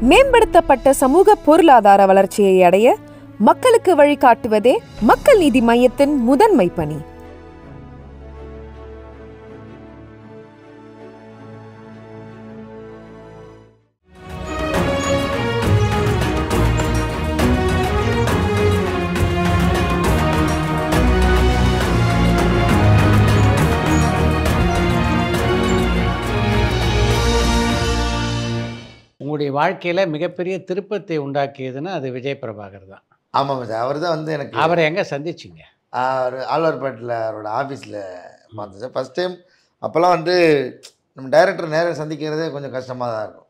மேம்படுத்தப்பட்ட சமூக பொருளாதார வளர்ச்சியை அடைய மக்களுக்கு வழிகாட்டுவதே மக்கள் நீதி மையத்தின் முதன்மை பணி. உங்களுடைய வாழ்க்கையில மிகப்பெரிய திருப்பத்தை உண்டாக்கியதுன்னா அது விஜய் பிரபாகர் தான். ஆமாம் சார். அவர் தான் வந்து எனக்கு அவரை எங்கே சந்திச்சிங்க? அவர் ஆழ்வார்பேட்டில் அவரோட ஆஃபீஸில் பார்த்தேன் சார் ஃபஸ்ட் டைம். அப்போல்லாம் வந்து நம்ம டைரக்டர் நேரம் சந்திக்கிறதே கொஞ்சம் கஷ்டமாக தான் இருக்கும்.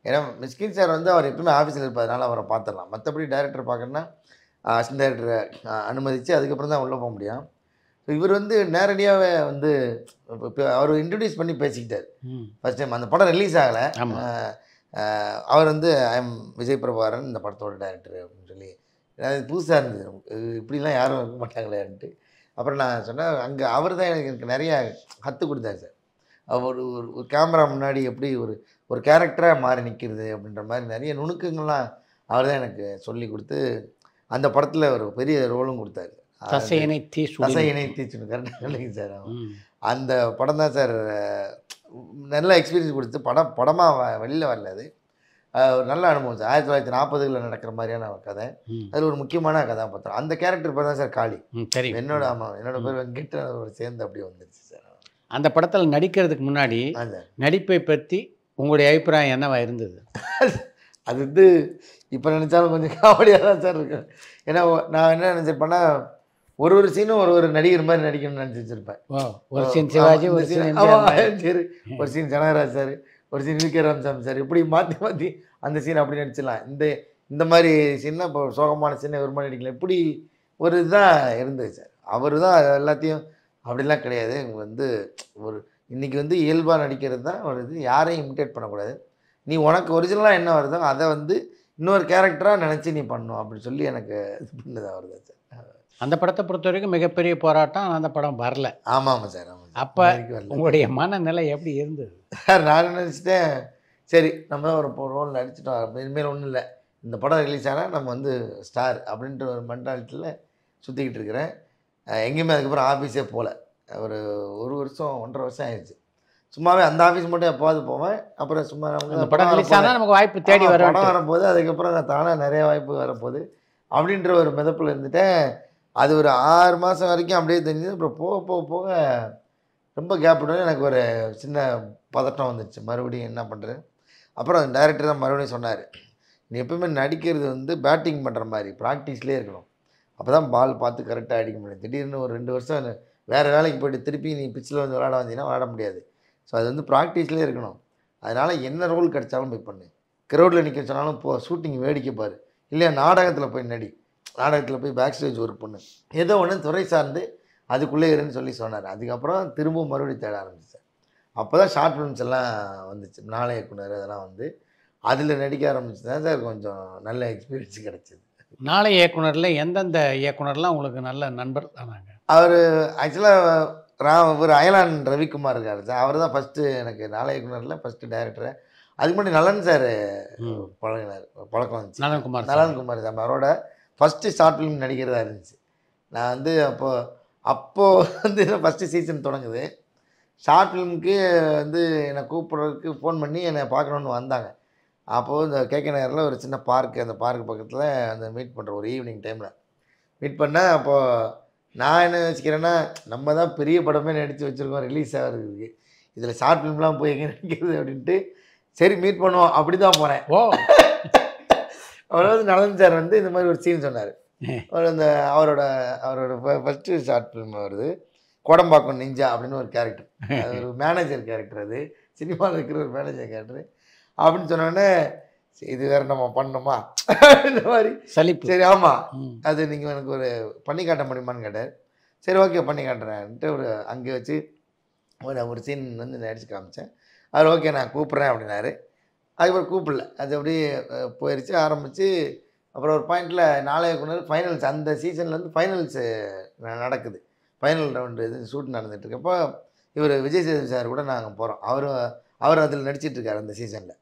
ஏன்னா மிஸ்கின் சார் வந்து அவர் எப்பவுமே ஆஃபீஸில் இருப்பதுனால அவரை பார்த்துடலாம். மற்றபடி டைரக்டர் பார்க்கணுன்னா அசிஸ்டன்ட் டைரக்டரை அனுமதித்து அதுக்கப்புறம் தான் உள்ளே போக முடியும். ஸோ இவர் வந்து நேரடியாகவே வந்து இப்போ அவர் இன்ட்ரடியூஸ் பண்ணி பேசிக்கிட்டார் ஃபஸ்ட் டைம். அந்த படம் ரிலீஸ் ஆகலை. அவர் வந்து ஐஎம் விஜய் பிரபாகரன், இந்த படத்தோட டைரக்டர் அப்படின்னு சொல்லி அது புதுசாக இருந்தது. இப்படிலாம் யாரும் இருக்க மாட்டாங்களேன்ட்டு. அப்புறம் நான் சொன்னேன், அங்கே அவர் தான் எனக்கு நிறையா கற்றுக் கொடுத்தாரு சார். அவர் ஒரு கேமரா முன்னாடி எப்படி ஒரு கேரக்டராக மாறி நிற்கிறது அப்படின்ற மாதிரி நிறைய நுணுக்கங்கள்லாம் அவர் தான் எனக்கு சொல்லி கொடுத்து அந்த படத்தில் ஒரு பெரிய ரோலும் கொடுத்தாரு. தசையினை தீச்சுன்னு கரெக்டாக இல்லைங்க சார். அந்த படம் தான் சார் நல்ல எக்ஸ்பீரியன்ஸ் கொடுத்து படமாக வெளியில் வரல. அது ஒரு நல்ல அனுபவம் சார். 1940களில் நடக்கிற மாதிரியான ஒரு கதை. அதில் ஒரு முக்கியமான கதாபாத்திரம். அந்த கேரக்டர் பேர் தான் சார் காளி. சரி. என்னோட பேர் வெங்கட் சேர்ந்து அப்படியே வந்துருச்சு சார். அந்த படத்தில் நடிக்கிறதுக்கு முன்னாடி நடிப்பை பற்றி உங்களுடைய அபிப்பிராயம் என்னவா இருந்தது? அது வந்து இப்போ நினச்சாலும் கொஞ்சம் காமெடியாக தான் சார் இருக்கு. ஏன்னா நான் என்ன நினச்சிருப்பேன்னா ஒரு சீனும் ஒரு நடிகர் மாதிரி நடிக்கணும்னு நினச்சி வச்சுருப்பேன். ஒரு சீன் சிவாஜி, ஒரு சீன் சரி, ஒரு சீன் ஜனகராஜ் சார், ஒரு சீன் வி.கே. ராமசாமி சார், இப்படி மாற்றி அந்த சீன் அப்படி நடிச்சிடலாம். இந்த மாதிரி சீன்னா இப்போ சோகமான சீனை ஒரு மாதிரி நடிக்கலாம். இப்படி ஒரு இதுதான் இருந்தது சார். அவர் தான் எல்லாத்தையும் அப்படிலாம் கிடையாது. வந்து இன்றைக்கி வந்து இயல்பாக நடிக்கிறது தான் ஒரு இது. யாரையும் இமிட்டேட் பண்ணக்கூடாது. நீ உனக்கு ஒரிஜினலாக என்ன வருதோ அதை வந்து இன்னொரு கேரக்டராக நினச்சி நீ பண்ணணும் அப்படின்னு சொல்லி எனக்கு இது பண்ணது அவர் தான் சார். அந்த படத்தை பொறுத்த வரைக்கும் மிகப்பெரிய போராட்டம். அந்த படம் வரல. ஆமாம் சார். ஆமாம். அப்போ உங்களுடைய மனநிலை எப்படி இருந்தது சார்? நான் நினச்சிட்டேன், சரி நம்ம தான் ஒரு ரோல் நடிச்சிட்டோம், இனிமேல் ஒன்றும் இல்லை, இந்த படம் ரிலீஸ் ஆனால் நம்ம வந்து ஸ்டார் அப்படின்ற ஒரு மென்டாலிட்டியில் சுற்றிக்கிட்டு இருக்கிறேன். எங்கேயுமே அதுக்கப்புறம் ஆஃபீஸே போகல. ஒரு வருஷம் 1.5 வருஷம் ஆயிடுச்சு. சும்மாவே அந்த ஆஃபீஸ் மட்டும் எப்போது போவேன். அப்புறம் சும்மா படம் ரிலீஸ் ஆனால் நமக்கு வாய்ப்பு தேடி படம் வரும்போது அதுக்கப்புறம் நான் தானே நிறைய வாய்ப்பு வரப்போகுது அப்படின்ற ஒரு மிதப்பில் இருந்துட்டேன். அது ஒரு 6 மாதம் வரைக்கும் அப்படியே தெரிஞ்சது. அப்புறம் போக ரொம்ப கேப் விட்டு எனக்கு ஒரு சின்ன பதட்டம் வந்துடுச்சு. மறுபடியும் என்ன பண்ணுறது? அப்புறம் டைரக்டர் தான் மறுபடியும் சொன்னார், நீ எப்பவுமே நடிக்கிறது வந்து பேட்டிங் பண்ணுற மாதிரி ப்ராக்டிஸ்லேயே இருக்கணும். அப்போ தான் பால் பார்த்து கரெக்டாக அடிக்க முடியும். திடீர்னு ஒரு 2 வருஷம் வேறு வேலைக்கு போய்ட்டு திருப்பி நீ பிச்சில் வந்து விளாட வந்தீங்கன்னா விளாட முடியாது. ஸோ அது வந்து ப்ராக்டிஸ்லேயே இருக்கணும். அதனால் என்ன ரோல் கிடச்சாலும் போய் பண்ணு. க்ரௌடில் நிற்க சொன்னாலும் ஷூட்டிங் வேடிக்கை பாரு, இல்லையா நாடகத்தில் போய் நடி, நாடகத்தில் போய் பேக் ஸ்டேஜ் ஒர்க் பண்ணு, ஏதோ ஒன்று துறை சார்ந்து அதுக்குள்ளே இருன்னு சொல்லி சொன்னார். அதுக்கப்புறம் திரும்பவும் மறுபடியும் தேட ஆரம்பிச்சேன். அப்போ தான் ஷார்ட் ஃபிலிம்ஸ் எல்லாம் வந்துச்சு. நாளை இயக்குனர் அதெல்லாம் வந்து அதில் நடிக்க ஆரம்பிச்சு தான் சார் கொஞ்சம் நல்ல எக்ஸ்பீரியன்ஸ் கிடச்சிது. நாளை இயக்குனரில் எந்தெந்த இயக்குனர்லாம் உங்களுக்கு நல்ல நண்பர் தானாங்க? அவர் ஆக்சுவலாக ஒரு அயலான் ரவிக்குமார் இருக்கார் சார். அவர் தான் ஃபஸ்ட்டு எனக்கு நாளை இயக்குனரில் ஃபஸ்ட்டு டைரக்டரு. அதுக்கு முன்னாடி நலன் சார் பழக்கம் வந்துச்சு. நலன்குமார் சார் அவரோட ஃபஸ்ட்டு ஷார்ட் ஃபிலிம் நடிக்கிறதா இருந்துச்சு. நான் வந்து அப்போது வந்து ஃபஸ்ட்டு சீசன் தொடங்குது. ஷார்ட் ஃபிலிமுக்கு வந்து என்னை கூப்பிட்றதுக்கு ஃபோன் பண்ணி என்னை பார்க்கணுன்னு வந்தாங்க. அப்போது இந்த கேகே நகரில் ஒரு சின்ன பார்க்கு, அந்த பார்க்கு பக்கத்தில் அந்த மீட் பண்ணுறோம் ஒரு ஈவினிங் டைமில் மீட் பண்ணேன். அப்போது நான் என்ன வச்சுக்கிறேன்னா, நம்ம தான் பெரிய படமே நடித்து வச்சுருக்கோம், ரிலீஸ் ஆகிறதுக்கு, இதில் ஷார்ட் ஃபிலிம்லாம் போய் எங்கே நடிக்கிறது அப்படின்ட்டு சரி மீட் பண்ணுவோம் அப்படி தான் போனேன். அவர் வந்து நலன் சார் வந்து இந்த மாதிரி ஒரு சீன் சொன்னார். அவரோட ஃபஸ்ட்டு ஷார்ட் ஃபிலிம் வருது, கோடம்பாக்கம் நிஞ்சா அப்படின்னு ஒரு கேரக்டர். அது ஒரு மேனேஜர் கேரக்டர். அது சினிமாவில் இருக்கிற ஒரு மேனேஜர் கேரக்டர் அப்படின்னு சொன்னோடனே இது வேறு நம்ம பண்ணணுமா இந்த மாதிரி சலிப்பு. சரி ஆமாம், அது நீங்கள் எனக்கு ஒரு பண்ணி காட்ட முடியுமான்னு கேட்டார். சரி ஓகே பண்ணி காட்டுறேன்ட்டு அங்கே வச்சு ஒரு சீன் வந்து நடிச்சு காமிச்சேன். அவர் ஓகே நான் கூப்பிட்றேன் அப்படின்னாரு. அதுக்கப்புறம் கூப்பிடல, அது அப்படியே போயிடுச்சு. ஆரம்பித்து அப்புறம் ஒரு பாயிண்டில் நாளைய கொண்டு ஃபைனல்ஸ், அந்த சீசன்லேருந்து ஃபைனல்ஸு நடக்குது. ஃபைனல் ரவுண்டு இது ஷூட் நடந்துகிட்ருக்கப்போ இவர் விஜய் சேதுபதி சார் கூட நாங்கள் போகிறோம். அவர் அதில் நடிச்சிட்ருக்கார் அந்த சீசனில்.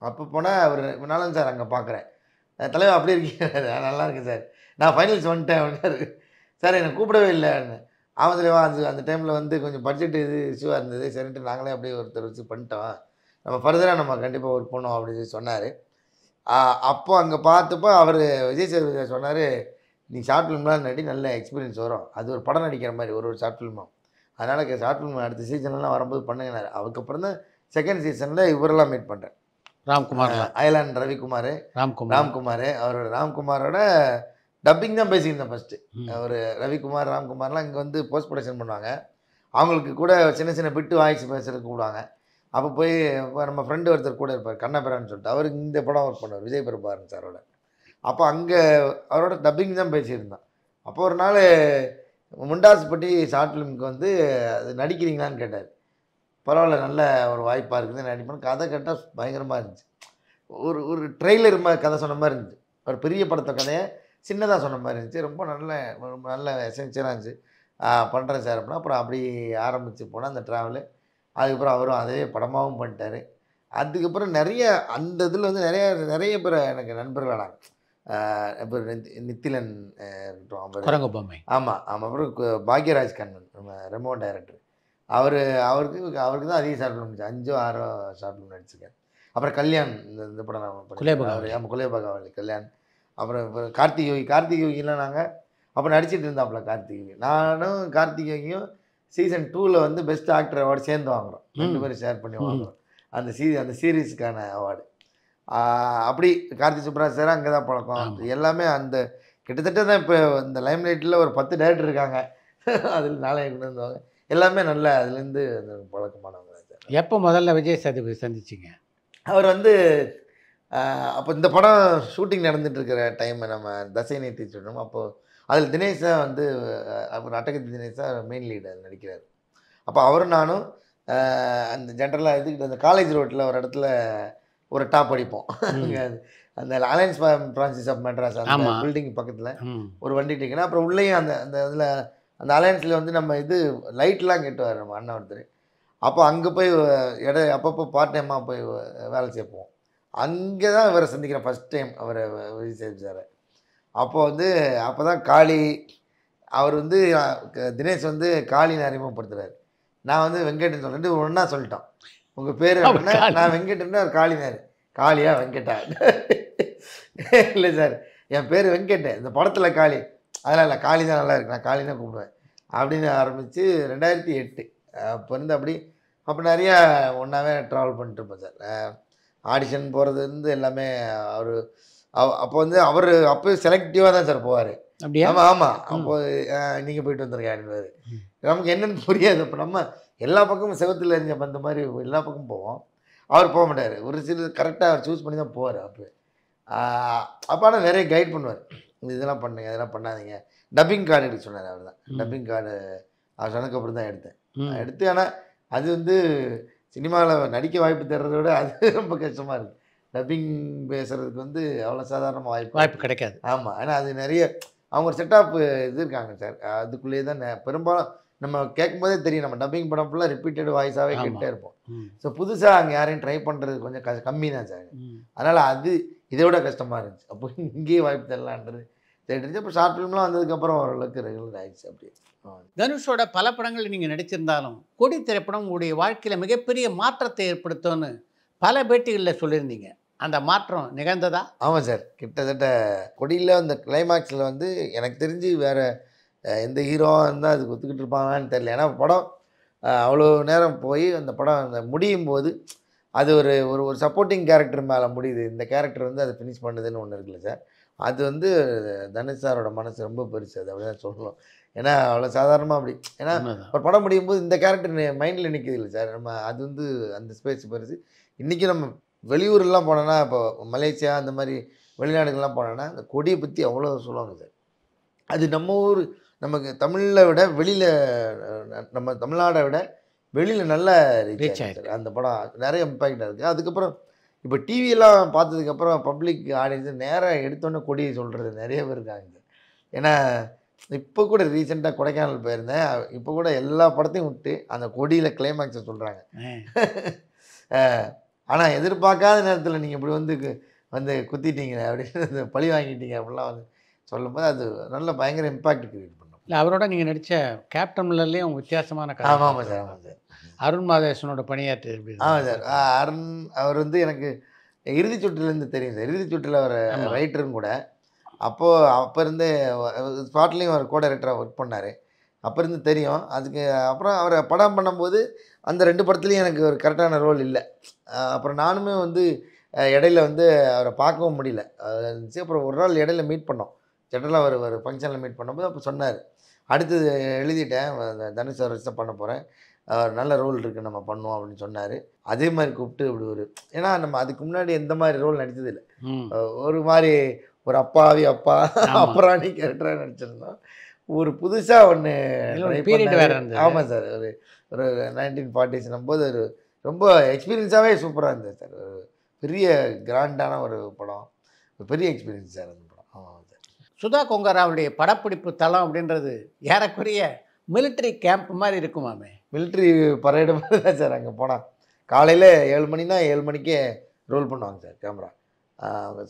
அப்போ போனால் அவர் நானும் சார் அங்கே பார்க்குறேன், தலைவர் அப்படி இருக்கீங்க, நல்லா இருக்கு சார், நான் ஃபைனல்ஸ் வந்துட்டேன் அப்படின்னாரு. சார் என்னை கூப்பிடவே இல்லைன்னு. அவன் தலைவா அந்த டைமில் வந்து கொஞ்சம் பட்ஜெட் இது இஷ்யூவாக இருந்தது, சரின்ட்டு நாங்களே அப்படியே ஒருத்தர் வச்சு பண்ணிட்டோம், நம்ம ஃபர்தராக நம்ம கண்டிப்பாக ஒர்க் பண்ணோம் அப்படின்னு சொன்னார். அப்போ அங்கே பார்த்தப்போ அவர் விஜய் சேதுபதி சொன்னார், நீ ஷார்ட் ஃபிலிம்லாம் நடி, நல்ல எக்ஸ்பீரியன்ஸ் வரும், அது ஒரு படம் நடிக்கிற மாதிரி ஒரு ஷார்ட் ஃபிலிமும், அதனால் ஷார்ட் ஃபிலிம் அடுத்த சீசன்லாம் வரும்போது பண்ணுங்கனாரு. அதுக்கப்புறம் தான் செகண்ட் சீசனில் இவரெல்லாம் மீட் பண்ணுறேன், ராம்குமார், அயலான் ரவிக்குமார், ராம்குமார். அவரோட ராம்குமாரோட டப்பிங் தான் பேசியிருந்தேன் ஃபஸ்ட்டு. அவர் ரவிக்குமார் ராம்குமார்லாம் இங்கே வந்து போஸ்ட் ப்ரொடக்ஷன் பண்ணுவாங்க, அவங்களுக்கு கூட சின்ன சின்ன பிட்டு வாய்ஸ் பேசுறதுக்கு கூப்பிடுவாங்க. அப்போ போய் நம்ம ஃப்ரெண்டு ஒருத்தர் கூட இருப்பார் கண்ணபிரான்னு சொல்லிட்டு, அவருக்கு இந்த படம் ஒர்க் பண்ணுவார் விஜய் பிரபாகரன் சாரோட. அப்போ அங்கே அவரோட டப்பிங் தான் பேசியிருந்தான். அப்போ ஒரு நாள் முண்டாசுப்பட்டி ஷார்ட் ஃபிலிமுக்கு வந்து அது நடிக்கிறீங்களான்னு கேட்டார். பரவாயில்ல, நல்ல ஒரு வாய்ப்பாக இருக்குது நடிப்பேன். கதை கேட்டால் பயங்கரமாக இருந்துச்சு, ஒரு ட்ரெய்லர் மாதிரி கதை சொன்ன மாதிரி இருந்துச்சு, ஒரு பெரிய படத்தை கதையை சின்னதாக சொன்ன மாதிரி இருந்துச்சு, ரொம்ப நல்ல எசென்சியலாக இருந்துச்சு. பண்ணுறேன் சார் அப்படின்னா. அப்புறம் அப்படி ஆரம்பித்து போனால் அந்த ட்ராவலு. அதுக்கப்புறம் அவரும் அதே படமாகவும் பண்ணிட்டார். அதுக்கப்புறம் நிறைய அந்த இதில் வந்து நிறைய பேர் எனக்கு நண்பர்கள் ஆனாங்க. இப்போ நித்திலன் இருக்கட்டும், ஆமாம். அப்புறம் பாக்யராஜ் கண்ணன், நம்ம ரெமோ டைரக்டர், அவருக்கு தான் அதிக ஷார்ட் ஃபிலிம் நடிச்சு, 5 6 ஷார்ட் ஃபிலிம் நடிச்சிருக்கேன். அப்புறம் கல்யாண், இந்த படம் நம்ம குலேபகாவலி கல்யாண். அப்புறம் இப்போ கார்த்திக் யோகிலாம் நாங்கள் அப்போ நடிச்சிட்டு இருந்தாப்புல. நானும் கார்த்திக் யோகியும் சீசன் 2ல் வந்து பெஸ்ட் ஆக்டர் அவார்டு சேர்ந்து வாங்குகிறோம், 2 பேரும் ஷேர் பண்ணி வாங்குகிறோம் அந்த சீரீஸுக்கான அவார்டு. அப்படி கார்த்திக் சுப்ராஜ் சார் அங்கே தான் பழக்கம் எல்லாமே. அந்த கிட்டத்தட்ட தான் இப்போ இந்த லைம் லைட்டில் ஒரு 10 டைரக்டர் இருக்காங்க, அதில் 4 கொண்டு வந்தவங்க எல்லாமே நல்ல அதுலேருந்து அந்த பழக்கமானவங்க சார். எப்போ முதல்ல விஜய் சேதுபதி சந்திச்சிங்க? அவர் வந்து அப்போ இந்த படம் ஷூட்டிங் நடந்துட்டு இருக்கிற டைம், நம்ம தசை நீத்தி சொல்லணும். அப்போது அதில் தினேஷ் தான் வந்து அப்புறம் அட்டகத்தி தினேஷ் தான் மெயின் லீடர் நடிக்கிறார். அப்போ அவரும் நானும் அந்த ஜென்ரலாக இதுக்கிட்ட அந்த காலேஜ் ரோட்டில் ஒரு இடத்துல ஒரு டாப் அடிப்போம். அந்த அலையன்ஸ் பிரான்சிஸ் ஆஃப் மெட்ராஸ் அந்த பில்டிங் பக்கத்தில் ஒரு வண்டி டிக்கெட். அப்புறம் உள்ளேயும் அந்த இதில் அந்த அலையன்ஸில் வந்து நம்ம இது லைட்லாம் கெட்டுவார் நம்ம அண்ணன் ஒருத்தர். அப்போ அங்கே போய் அப்பப்போ பார்ட் டைமாக போய் வேலை செய்ப்போம். அங்கே தான் இவரை சந்திக்கிறேன் ஃபஸ்ட் டைம், அவரை விஜய் சேதுபதி சார். அப்போ தான் காளி, அவர் வந்து தினேஷ் வந்து காளின்னு அறிமுகப்படுத்துகிறார். நான் வந்து வெங்கட்னு சொல்லிட்டு ஒன்றா சொல்லிட்டோம், உங்கள் பேர் அப்படின்னா நான் வெங்கட்னா அவர் காளினார். காளியா வெங்கட்டா? இல்லை சார், என் பேர் வெங்கட், இந்த படத்தில் காளி, அதெல்லாம் இல்லை, காளி தான் நல்லா இருக்கு, நான் காளி தான் கூப்பிடுவேன் அப்படின்னு ஆரம்பித்து 2008 அப்போ இருந்து அப்போ நிறையா ஒன்றாவே ட்ராவல் பண்ணிட்டுருப்போம் சார். ஆடிஷன் போகிறதுலேருந்து எல்லாமே அப்போ வந்து அவர் அப்போ செலக்டிவாக தான் சார் போவார். ஆமாம். அப்போ நீங்கள் போயிட்டு வந்துருங்க அப்படின்வார். நமக்கு என்னென்னு புரியாது. அப்போ நம்ம எல்லா பக்கமும் செவத்தில் எறிஞ்ச பந்த மாதிரி எல்லா பக்கமும் போவோம், அவர் போக மாட்டார். ஒரு சில கரெக்டாக அவர் சூஸ் பண்ணி தான் போவார். அப்போ ஆனால் நிறைய கைட் பண்ணுவார், இதெல்லாம் பண்ணுங்க, இதெல்லாம் பண்ணாதீங்க. டப்பிங் கார்டு எடுக்க சொன்னார். அவர் தான் டப்பிங் கார்டு அவர் சொன்னதுக்கப்புறம் தான் எடுத்து. ஆனால் அது வந்து சினிமாவில் நடிக்க வாய்ப்பு தர்றதை விட அது ரொம்ப கஷ்டமாக இருக்குது. டப்பிங் பேசுகிறதுக்கு வந்து அவ்வளோ சாதாரணமாக வாய்ப்பு கிடைக்காது. ஆமாம், ஏன்னா அது நிறைய அவங்க ஒரு செட்டப் இது இருக்காங்க சார். அதுக்குள்ளேயே தான் பெரும்பாலும் நம்ம கேட்கும்போதே தெரியும், நம்ம டப்பிங் படம் ஃபுல்லாக ரிப்பீட்டட் வாய்ஸாகவே கேட்டே இருப்போம். ஸோ புதுசாக அங்கே யாரையும் ட்ரை பண்ணுறது கொஞ்சம் கம்மி தான் சார். அதனால் இதை விட கஷ்டமாக இருந்துச்சு. அப்போ இங்கேயே வாய்ப்பு தரலான்றது தேடிச்சு. அப்போ ஷார்ட் ஃபிலிம்லாம் வந்ததுக்கப்புறம் ஓரளவுக்கு ரெகுலர் ஆகிடுச்சு. அப்படி தனுஷோட பல படங்கள் நீங்கள் நடிச்சிருந்தாலும் கொடி திரைப்படம் உங்களுடைய வாழ்க்கையில் மிகப்பெரிய மாற்றத்தை ஏற்படுத்தும்னு பல பேட்டிகளில் சொல்லியிருந்தீங்க. அந்த மாற்றம் நிகழ்ந்ததா? ஆமாம் சார், கிட்டத்தட்ட கொடியில் அந்த கிளைமேக்ஸில் வந்து எனக்கு தெரிஞ்சு வேறு எந்த ஹீரோவாக இருந்தால் அதுக்கு ஒத்துக்கிட்டு இருப்பாங்கன்னு தெரியல. ஏன்னா படம் அவ்வளோ நேரம் போய் அந்த படம் அந்த முடியும் போது அது ஒரு சப்போர்ட்டிங் கேரக்டர் மேலே முடியுது, இந்த கேரக்டர் வந்து அதை ஃபினிஷ் பண்ணுதுன்னு ஒன்று இருக்குல்ல சார். அது வந்து தனுஷ் சாரோட மனசு ரொம்ப பெருசு, அது அப்படி தான் சொல்லணும். ஏன்னா அவ்வளோ சாதாரணமாக அப்படி, ஏன்னா ஒரு படம் முடியும் போது இந்த கேரக்டர் மைண்டில் நிற்கிது இல்லை சார். நம்ம அது வந்து அந்த ஸ்பேஸ் பெருசு. இன்றைக்கி நம்ம வெளியூர்லாம் போனோன்னா, இப்போ மலேசியா அந்த மாதிரி வெளிநாடுகள்லாம் போனோன்னா அந்த கொடியை பற்றி அவ்வளோ சொல்லுவாங்க சார். அது நம்ம ஊர் நமக்கு தமிழில் விட வெளியில், நம்ம தமிழ்நாடை விட வெளியில் நல்ல ரீச் ஆகிடுச்சு அந்த படம், நிறைய இம்பேக்டாக இருக்குது. அதுக்கப்புறம் இப்போ டிவியெல்லாம் பார்த்ததுக்கப்புறம் பப்ளிக் ஆடியன்ஸு நேராக எடுத்தோன்னே கொடியை சொல்கிறது நிறைய பேர் இருக்காங்க சார். ஏன்னா இப்போ கூட ரீசெண்டாக கொடைக்கானல் போயிருந்தேன், இப்போ கூட எல்லா படத்தையும் விட்டு அந்த கொடியில் கிளைமேக்ஸை சொல்கிறாங்க. ஆனால் எதிர்பார்க்காத நேரத்தில் நீங்கள் இப்படி வந்து குத்திட்டீங்க அப்படின்னு பழி வாங்கிட்டீங்க அப்படிலாம் வந்து சொல்லும்போது அது நல்ல பயங்கர இம்பாக்ட் கிரியேட் பண்ணும். இல்லை, அவரோட நீங்கள் நடித்த கேப்டன் மில்லர்லேயும் வித்தியாசமான கதை. ஆமாம் சார், ஆமாம் சார். அருண் மாதேசனோட பணியாற்று எப்படி? ஆமாம் சார். அருண் அவர் வந்து எனக்கு இறுதிச் சுற்றுலேருந்து தெரியும் சார். இறுதிச் சுற்றில் அவர் ரைட்டரும் கூட. அப்போ இருந்தே ஸ்பாட்லேயும் அவர் கோ டைரக்டராக ஒர்க் பண்ணார். அப்போ இருந்து தெரியும். அதுக்கு அப்புறம் அவரை படம் பண்ணும்போது அந்த 2 படத்துலையும் எனக்கு ஒரு கரெக்டான ரோல் இல்லை. அப்புறம் நானுமே வந்து இடையில வந்து அவரை பார்க்கவும் முடியல. இருந்துச்சு. அப்புறம் ஒரு நாள் இடையில மீட் பண்ணோம். ஜென்ரலாக ஒரு ஃபங்க்ஷனில் மீட் பண்ணும்போது அப்போ சொன்னார், அடுத்தது எழுதிட்டேன், தனுஷ் சார் வச்சு தான் பண்ண போகிறேன், நல்ல ரோல் இருக்குது, நம்ம பண்ணுவோம் அப்படின்னு சொன்னார். அதே மாதிரி கூப்பிட்டு இப்படி ஏன்னா நம்ம அதுக்கு முன்னாடி எந்த மாதிரி ரோல் நடித்ததில்லை. ஒரு மாதிரி ஒரு அப்பா அப்புறாணி கேரக்டராக நடிச்சிருந்தோம். ஒரு புதுசாக ஒன்று பீரியட் வேறு இருந்தது. ஆமாம் சார். ஒரு 1940s போது ரொம்ப எக்ஸ்பீரியன்ஸாகவே சூப்பராக இருந்தது சார். ஒரு பெரிய கிராண்டான ஒரு படம், ஒரு பெரிய எக்ஸ்பீரியன்ஸ் சார் அந்த படம். ஆமாம் சார். சுதா கொங்கராவுடைய படப்பிடிப்பு தளம் அப்படின்றது ஏறக்குறைய மிலிட்ரி கேம்ப் மாதிரி இருக்குமாமே. மிலிட்ரி பரேடு மாதிரி தான் சார். அங்கே போனால் காலையில் 7 மணினா 7 மணிக்கே ரோல் பண்ணுவாங்க சார் கேமரா.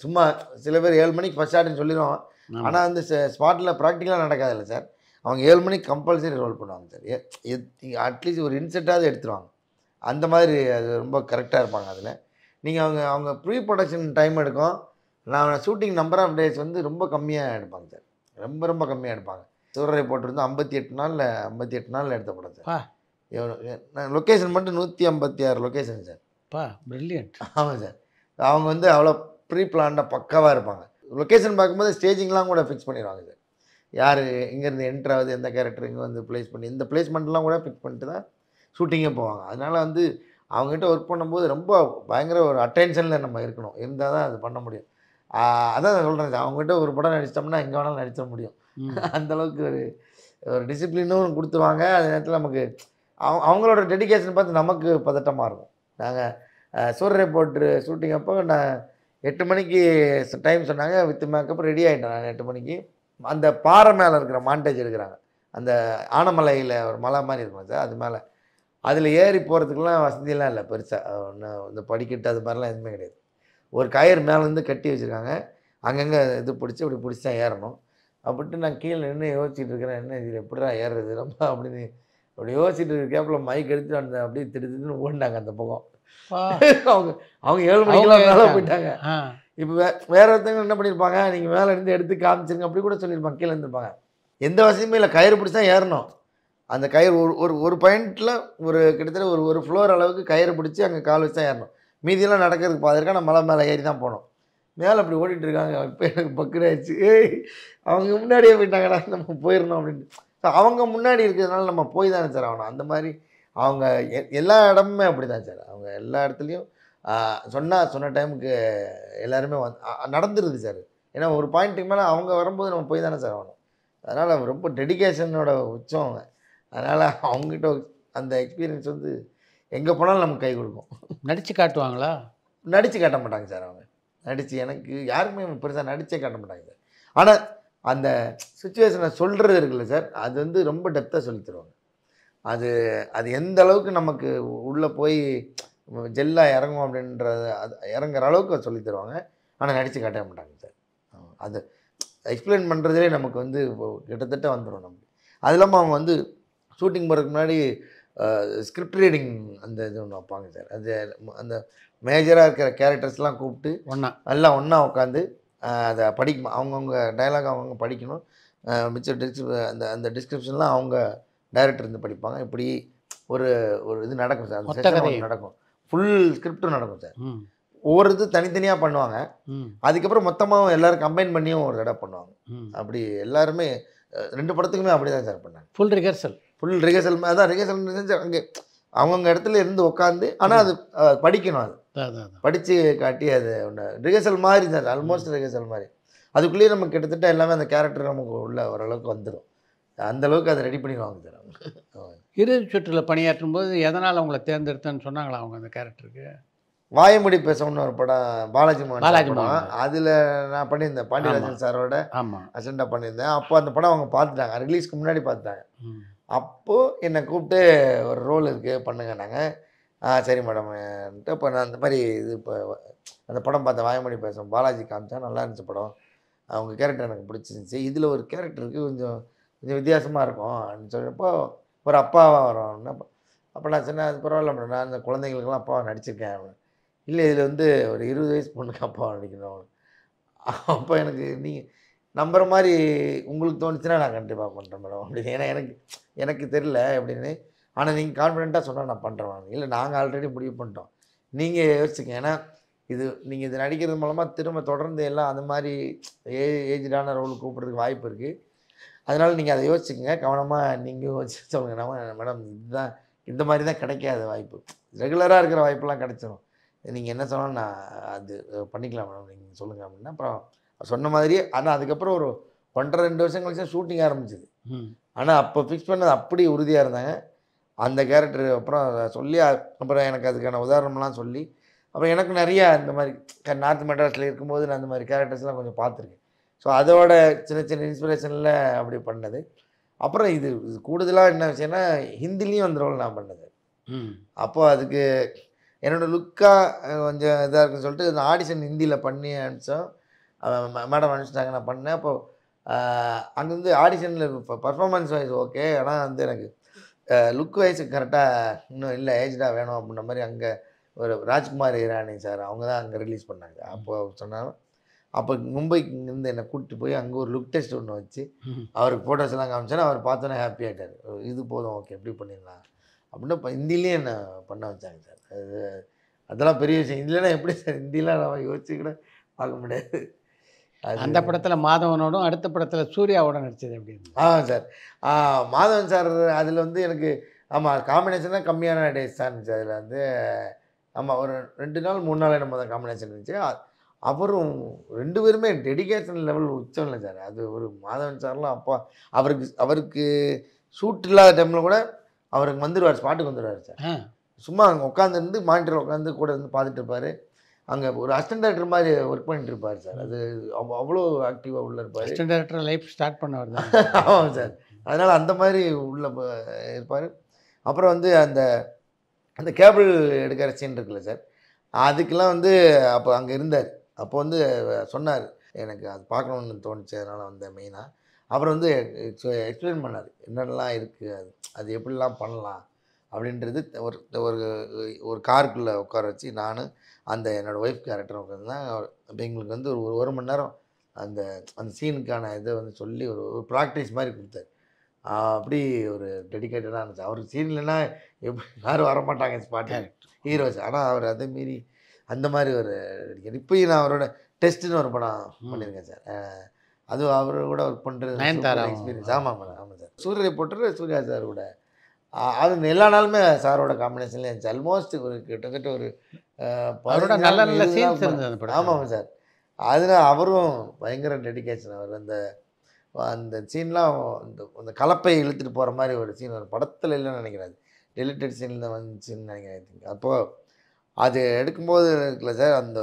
சும்மா சில பேர் 7 மணிக்கு ஃபஸ்ட் ஷாட்னு சொல்லிடுவோம். ஆனால் வந்து ஸ்பாட்டில் ப்ராக்டிக்கலாக நடக்காதில்ல சார். அவங்க 7 மணிக்கு கம்பல்சரி ரோல் பண்ணுவாங்க சார். அட்லீஸ்ட் ஒரு இன்செட்டாவது எடுத்துருவாங்க. அந்த மாதிரி அது ரொம்ப கரெக்டாக இருப்பாங்க அதில். நீங்கள் அவங்க ப்ரீ ப்ரொடக்ஷன் டைம் எடுக்கும். நான் ஷூட்டிங் நம்பர் ஆஃப் டேஸ் வந்து ரொம்ப கம்மியாக எடுப்பாங்க சார். ரொம்ப கம்மியாக எடுப்பாங்க. சூரரை போட்டிருந்து 58 நாளில் எடுத்த படம் சார். லொக்கேஷன் மட்டும் 156 லொக்கேஷன் சார். பிரில்லியன்ட். ஆமாம் சார். அவங்க வந்து அவ்வளோ ப்ரீ பிளான்டாக பக்காவாக இருப்பாங்க. லொக்கேஷன் பார்க்கும்போது ஸ்டேஜிங்லாம் கூட ஃபிக்ஸ் பண்ணிடுவாங்க சார். யார் இங்கேருந்து என்ட்ராவது, எந்த கேரக்டர் இங்கே வந்து ப்ளேஸ் பண்ணி, இந்த பிளேஸ்மெண்ட்லாம் கூட ஃபிக்ஸ் பண்ணிட்டு தான் ஷூட்டிங்கே போவாங்க. அதனால் வந்து அவங்ககிட்ட ஒர்க் பண்ணும்போது ரொம்ப பயங்கர ஒரு அட்டென்ஷனில் நம்ம இருக்கணும். இருந்தால் தான் அது பண்ண முடியும். அதான் சொல்கிறேன் சார், அவங்ககிட்ட ஒரு படம் நடிச்சிட்டோம்னா எங்கே வேணாலும் நடிச்சிட முடியும். அந்தளவுக்கு ஒரு டிசிப்ளினும் கொடுத்துருவாங்க. அதே நேரத்தில் நமக்கு அவங்களோட டெடிக்கேஷன் பார்த்து நமக்கு பதட்டமாக இருக்கும். நாங்கள் சூரரை போட்டு ஷூட்டிங் அப்போ நான் 8 மணிக்கு டைம் சொன்னாங்க. வித் மேக்கப் ரெடி ஆகிட்டேன் நான் 8 மணிக்கு. அந்த பாறை மேலே இருக்கிற மாண்டேஜ் எடுக்கிறாங்க. அந்த ஆனமலையில் ஒரு மலை மாதிரி இருக்கும் சார். அது மேலே அதில் ஏறி போகிறதுக்கெலாம் வசதியெல்லாம் இல்லை பெருசாக. ஒன்றும் இந்த படிக்கட்டு அது மாதிரிலாம் எதுவுமே கிடையாது. ஒரு கயிறு மேலேருந்து கட்டி வச்சுருக்காங்க. அங்கங்கே இது பிடிச்சி அப்படி பிடிச்சி தான் ஏறணும். அப்படின்ட்டு நான் கீழே நின்று யோசிச்சுட்டு இருக்கிறேன், என்ன இதில் எப்படிடா ஏறுறது ரொம்ப அப்படின்னு அப்படி யோசிச்சுட்டு இருக்க கேப்பில் மைக் எடுத்து அந்த அப்படியே திடுன்னு ஓடினாங்க அந்த பக்கம். அவங்க 7 மணிக்கெல்லாம் மேலே போயிட்டாங்க. இப்போ வேற ஒருத்தவங்க என்ன பண்ணியிருப்பாங்க, நீங்கள் மேலே இருந்து எடுத்து காமிச்சிருங்க அப்படி கூட சொல்லியிருப்பாங்க. கீழே இருந்திருப்பாங்க. எந்த வசதியுமே இல்லை. கயிறு பிடிச்சி தான் ஏறணும். அந்த கயிறு ஒரு பாயிண்டில் கிட்டத்தட்ட ஒரு ஃப்ளோர் அளவுக்கு கயிறு பிடிச்சி அங்கே கால் வச்சு தான் ஏறணும். மீதியெல்லாம் நடக்கிறதுக்கு பாதிருக்கா நான் மலை மேலே ஏறி தான் போனோம். மேலே அப்படி ஓடிட்டு இருக்காங்க. இப்போ எனக்கு பக்குனாயிடுச்சு. அவங்க முன்னாடியே போயிட்டாங்கடா, நம்ம போயிடணும் அப்படின்ட்டு. ஸோ அவங்க முன்னாடி இருக்கிறதுனால நம்ம போய் தானே சார் ஆகணும். அந்த மாதிரி அவங்க எல்லா இடமுமே அப்படி தான் சார். அவங்க எல்லா இடத்துலையும் சொன்ன டைமுக்கு எல்லாருமே நடந்துருது சார். ஏன்னா ஒரு பாயிண்ட்டுக்கு மேலே அவங்க வரும்போது நம்ம போய் தானே சார் ஆகணும். அதனால் ரொம்ப டெடிக்கேஷனோட உச்சம் அவங்க. அதனால் அவங்ககிட்ட அந்த எக்ஸ்பீரியன்ஸ் வந்து எங்கே போனாலும் நமக்கு கை கொடுக்கும். நடித்து காட்டுவாங்களா? நடித்து காட்ட மாட்டாங்க சார். அவங்க நடித்து எனக்கு யாருக்குமே பெருசாக நடித்தே காட்ட மாட்டாங்க சார். ஆனால் அந்த சுச்சுவேஷனை சொல்கிறது இருக்குல்ல சார், அது வந்து ரொம்ப டெப்த்தாக சொல்லி தருவாங்க. அது எந்த அளவுக்கு நமக்கு உள்ளே போய் ஜெல்லாக இறங்கும் அப்படின்றது அது இறங்குற அளவுக்கு சொல்லி தருவாங்க. ஆனால் நடித்து காட்டவே மாட்டாங்க சார். அது எக்ஸ்பிளைன் பண்ணுறதுலே நமக்கு வந்து கிட்டத்தட்ட வந்துடும் நமக்கு. அது இல்லாமல் அவங்க வந்து ஷூட்டிங் போகிறதுக்கு முன்னாடி ஸ்கிரிப்ட் ரீடிங் அந்த இது ஒன்று வைப்பாங்க சார். அது அந்த மேஜராக இருக்கிற கேரக்டர்ஸ்லாம் கூப்பிட்டு எல்லாம் ஒன்றா உட்காந்து அதை படிக்கணும். அவங்கவுங்க டைலாக் அவங்கவுங்க படிக்கணும். மிச்ச அந்த டிஸ்கிரிப்ஷன்லாம் அவங்க டைரக்டர் இருந்து படிப்பாங்க. இப்படி ஒரு இது நடக்கும் சார். அந்த செஷன் நடக்கும். ஃபுல் ஸ்கிரிப்டும் நடக்கும் சார். ஒவ்வொரு இது தனித்தனியாக பண்ணுவாங்க. அதுக்கப்புறம் மொத்தமாக எல்லோரும் கம்பைன் பண்ணியும் ஒரு தடவை பண்ணுவாங்க. அப்படி எல்லாருமே 2 படத்துக்குமே அப்படி தான் சார் பண்ணாங்க. ஃபுல் ரிஹர்சல் அதான் ரிஹர்சல் அங்கே அவங்கவுங்க இடத்துல இருந்து உட்காந்து. ஆனால் அது படிக்கணும். அது படித்து காட்டி அது ஒன்று ரிஹர்சல் மாதிரி சார். ஆல்மோஸ்ட் ரிஹர்சல் மாதிரி. அதுக்குள்ளேயே நமக்கு கிட்டத்தட்ட எல்லாமே அந்த கேரக்டர் நமக்கு உள்ள ஓரளவுக்கு வந்துடும். அந்தளவுக்கு அதை ரெடி பண்ணிடுவாங்க சார் அவங்க. இறுதி சுற்றில் பணியாற்றும் போது எதனால் அவங்கள தேர்ந்தெடுத்தேன்னு சொன்னாங்களா அவங்க அந்த கேரக்டருக்கு? வாயமுடி பேசணும்னு ஒரு படம் பாலாஜி மோகன். அதில் நான் பண்ணியிருந்தேன். பாண்டியராஜன் சாரோட அசெண்டாக பண்ணியிருந்தேன். அப்போ அந்த படம் அவங்க பார்த்துட்டாங்க. ரிலீஸ்க்கு முன்னாடி பார்த்துட்டாங்க. அப்போது என்னை கூப்பிட்டு ஒரு ரோல் இருக்குது பண்ணுங்க. நாங்கள் சரி மேடம்ன்ட்டு இப்போ நான் அந்த மாதிரி இது இப்போ அந்த படம் பார்த்தேன் வாய்மொழி பேசும் பாலாஜி காமிச்சா நல்லா இருந்துச்சு படம். அவங்க கேரக்டர் எனக்கு பிடிச்சிருந்துச்சி. இதில் ஒரு கேரக்டருக்கு கொஞ்சம் கொஞ்சம் வித்தியாசமாக இருக்கும் அப்படின்னு சொல்லியப்போ ஒரு அப்பாவாக வரோம்னா அப்போ நான் சொன்னேன் அது பரவாயில்ல மேடம் நான் அந்த குழந்தைங்களுக்கெல்லாம் அப்பாவாக நடிச்சிருக்கேன் அப்படின்னு. இல்லை இதில் வந்து ஒரு 20 வயசு பொண்ணுக்கு அப்பாவாக நடிக்கணும். அப்போ எனக்கு நீங்கள் நம்புற மாதிரி உங்களுக்கு தோணுச்சுன்னா நான் கண்டிப்பாக பண்ணுறேன் மேடம் அப்படின்னு. ஏன்னா எனக்கு எனக்கு தெரியல அப்படின்னு. ஆனால் நீங்கள் கான்ஃபிடென்ட்டாக சொன்னால் நான் பண்ணுறேன். இல்லை நாங்கள் ஆல்ரெடி முடிவு பண்ணிட்டோம், நீங்கள் யோசிச்சுங்க. ஏன்னா இது நீங்கள் இது நடிக்கிறது மூலமாக திரும்ப தொடர்ந்து எல்லாம் அந்த மாதிரி ஏஜ்டான ரோல் கூப்பிட்றதுக்கு வாய்ப்பு இருக்குது. அதனால் நீங்கள் அதை யோசிச்சுக்கங்க, கவனமாக நீங்கள் யோசிச்சு சொல்லுங்கள். நம்ம மேடம் இதுதான் இந்த மாதிரி தான் கிடைக்காத வாய்ப்பு, ரெகுலராக இருக்கிற வாய்ப்பெல்லாம் கிடைச்சிடும். நீங்கள் என்ன சொன்னாலும் நான் அது பண்ணிக்கலாம் மேடம் நீங்கள் சொல்லுங்கள் அப்படின்னா. அப்புறம் சொன்ன மாதிரியே ஆனால் அதுக்கப்புறம் ஒரு 1.5-2 வருஷம் கழிச்சு ஷூட்டிங் ஆரம்பிச்சிது. ஆனால் அப்போ ஃபிக்ஸ் பண்ணது அப்படி உறுதியாக இருந்தாங்க. அந்த கேரக்டர் அப்புறம் சொல்லி அப்புறம் எனக்கு அதுக்கான உதாரணம்லாம் சொல்லி அப்புறம் எனக்கு நிறையா இந்த மாதிரி நார்த் மெட்ராஸில் இருக்கும்போது நான் அந்த மாதிரி கேரக்டர்ஸ்லாம் கொஞ்சம் பார்த்துருக்கேன். ஸோ அதோட சின்ன சின்ன இன்ஸ்பிரேஷனில் அப்படி பண்ணது. அப்புறம் இது கூடுதலாக என்ன விஷயம்னா ஹிந்திலையும் அந்த ரோல் நான் பண்ணது. அப்போது அதுக்கு என்னோடய லுக்காக கொஞ்சம் இதாக இருக்குன்னு சொல்லிட்டு அந்த ஆடிஷன் ஹிந்தியில் பண்ணி அனுப்பிச்சோம். மேடம் அனுப்பிச்சிட்டாங்க, நான் பண்ணேன். அப்போது அங்கே வந்து ஆடிஷனில் இப்போ பர்ஃபார்மன்ஸ் வைஸ் ஓகே, ஆனால் வந்து எனக்கு லுக் வைஸ் கரெக்டாக இன்னும் இல்லை ஏஜ்டாக வேணும் அப்படின்ற மாதிரி அங்கே ஒரு ராஜ்குமார் இரானி சார் அவங்க தான் அங்கே ரிலீஸ் பண்ணாங்க. அப்போது சொன்னாங்க. அப்போ மும்பைக்கு இங்கேருந்து என்னை கூப்பிட்டு போய் அங்கே ஒரு லுக் டெஸ்ட் ஒன்று வச்சு அவருக்கு ஃபோட்டோஸ் எல்லாம் காமிச்சோன்னா அவர் பார்த்தோன்னே ஹாப்பி ஆகிட்டார். இது போதும் ஓகே எப்படி பண்ணிடலாம் அப்படின்னு இப்போ ஹிந்திலேயே என்னை பண்ண வச்சாங்க சார். அது அதெல்லாம் பெரிய விஷயம். இல்லைன்னா எப்படி சார் ஹிந்திலாம் நம்ம யோசிச்சு கூட பார்க்க முடியாது. அந்த படத்தில் மாதவனோடும் அடுத்த படத்தில் சூர்யாவோட நடிச்சது எப்படி? சார் மாதவன் சார் அதில் வந்து எனக்கு ஆமாம் காம்பினேஷன் தான் கம்மியான டேஸ் தான் இருந்துச்சு. அதில் வந்து ஆமாம் ஒரு 2 நாள் 3 நாள் நம்ம தான் காம்பினேஷன் இருந்துச்சு. அவரும் 2 பேருமே டெடிகேஷன் லெவல் உச்சம் இல்லை சார். அது ஒரு மாதவன் சார்லாம் அப்பா அவருக்கு ஷூட் இல்லாத டைமில் கூட அவருக்கு வந்துடுவார், ஸ்பாட்டுக்கு வந்துடுவார் சார். சும்மா அங்கே உட்காந்துருந்து மானிட்டர் உட்காந்து கூட இருந்து பார்த்துட்டு இருப்பார். அங்கே ஒரு அசிஸ்டன்ட் டைரக்டர் மாதிரி ஒர்க் பண்ணிட்டு இருப்பார் சார். அது அவ்வளோ ஆக்டிவாக உள்ளே இருப்பார். அசிஸ்டன்ட் டைரக்டர் லைஃப் ஸ்டார்ட் பண்ணவர் தான். ஆமாம் சார். அதனால் அந்த மாதிரி உள்ளே இருப்பார். அப்புறம் வந்து அந்த அந்த கேபிள் எடுக்கிற சீன் இருக்குல்ல சார், அதுக்கெல்லாம் வந்து அப்போ அங்கே இருந்தார். அப்போ வந்து சொன்னார் எனக்கு அது பார்க்கணுன்னு தோணுச்சு, அதனால் வந்தேன் மெயினாக. அப்புறம் வந்து எக்ஸ்பிளைன் பண்ணார் என்னென்னலாம் இருக்குது, அது எப்படிலாம் பண்ணலாம் அப்படின்றது. ஒரு ஒரு காருக்குள்ளே உட்கார வச்சு நான் அந்த என்னோடய ஒய்ஃப் கேரக்டர் உட்காந்துதான். அப்போ எங்களுக்கு வந்து ஒரு மணி நேரம் அந்த அந்த சீனுக்கான இதை வந்து சொல்லி ஒரு ப்ராக்டிஸ் மாதிரி கொடுத்தாரு. அப்படி ஒரு டெடிக்கேட்டடாக இருந்துச்சு. அவருக்கு சீன் இல்லைன்னா எப்படி யாரும் வரமாட்டாங்க ஸ்பாட்டு ஹீரோஸ். ஆனால் அவர் அதை மீறி அந்த மாதிரி ஒரு டெடிக்கேட். இப்போயும் நான் அவரோட டெஸ்ட்டுன்னு ஒரு படம் பண்ணியிருக்கேன் சார். அதுவும் அவர் கூட ஒர்க் பண்ணுறது எக்ஸ்பீரியன்ஸ். ஆமாம் மேடம், ஆமாம் சார். சூரிய ரிப்போர்ட்டர் சூர்யா சார் கூட அது எல்லா நாளுமே சாரோட காம்பினேஷன்லேயே இருந்துச்சு. ஆல்மோஸ்ட் ஒரு கிட்டத்தட்ட ஒரு நல்ல நல்ல சீன்ஸ் இருந்தது. ஆமாம் சார். அதனால் அவரும் பயங்கர டெடிக்கேஷன். அவர் அந்த சீன்லாம் அந்த கலப்பை இழுத்துட்டு போகிற மாதிரி ஒரு சீன் ஒரு படத்தில் இல்லைன்னு நினைக்கிறேன். டெலிட்டட் சீனில் வந்துச்சுன்னு நினைக்கிறேன். அப்போது அது எடுக்கும்போது இருக்குல்ல சார், அந்த